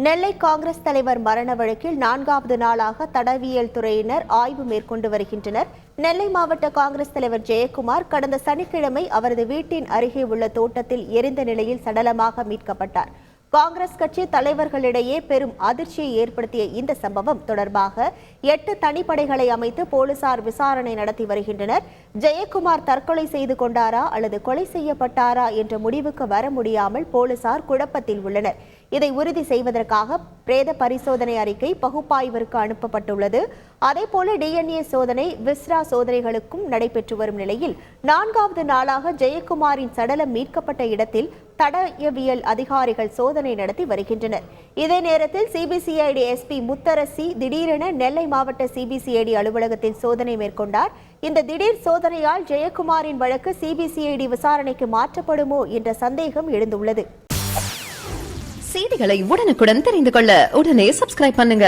நெல்லை காங்கிரஸ் தலைவர் மரண வழக்கில் 4வது நாளாக தடயவியல் துறையினர் ஆய்வு மேற்கொண்டு வருகின்றனர். நெல்லை மாவட்ட காங்கிரஸ் தலைவர் ஜெயக்குமார் கடந்த சனிக்கிழமை அவரது வீட்டின் அருகே உள்ள தோட்டத்தில் எரிந்த நிலையில் சடலமாக மீட்கப்பட்டார். காங்கிரஸ் கட்சி தலைவர்களிடையே பெரும் அதிர்ச்சியை ஏற்படுத்திய இந்த சம்பவம் தொடர்பாக 8 தனிப்படைகளை அமைத்து போலீசார் விசாரணை நடத்தி வருகின்றனர். ஜெயக்குமார் தற்கொலை செய்து கொண்டாரா அல்லது கொலை செய்யப்பட்டாரா என்ற முடிவுக்கு வர முடியாமல் போலீசார் குழப்பத்தில் உள்ளனர். இதை உறுதி செய்வதற்காக பிரேத பரிசோதனை அறிக்கை பகுப்பாய்விற்கு அனுப்பப்பட்டுள்ளது. அதேபோல டிஎன்ஏ சோதனை, விஸ்ரா சோதனைகளுக்கும் நடைபெற்று வரும் நிலையில் 4வது நாளாக ஜெயக்குமாரின் சடலம் மீட்கப்பட்ட இடத்தில் தடயவியல் அதிகாரிகள் சோதனை நடத்தி வருகின்றனர். இதே நேரத்தில் சிபிசிஐடி எஸ்பி முத்தரசி திடீரென நெல்லை மாவட்ட சிபிசிஐடி அலுவலகத்தில் சோதனை மேற்கொண்டார். இந்த திடீர் சோதனையால் ஜெயக்குமாரின் வழக்கு சிபிசிஐடி விசாரணைக்கு மாற்றப்படுமோ என்ற சந்தேகம் எழுந்துள்ளது. செய்திகளை உடனுக்குடன் தெரிந்து கொள்ள உடனே சப்ஸ்கிரைப் பண்ணுங்க.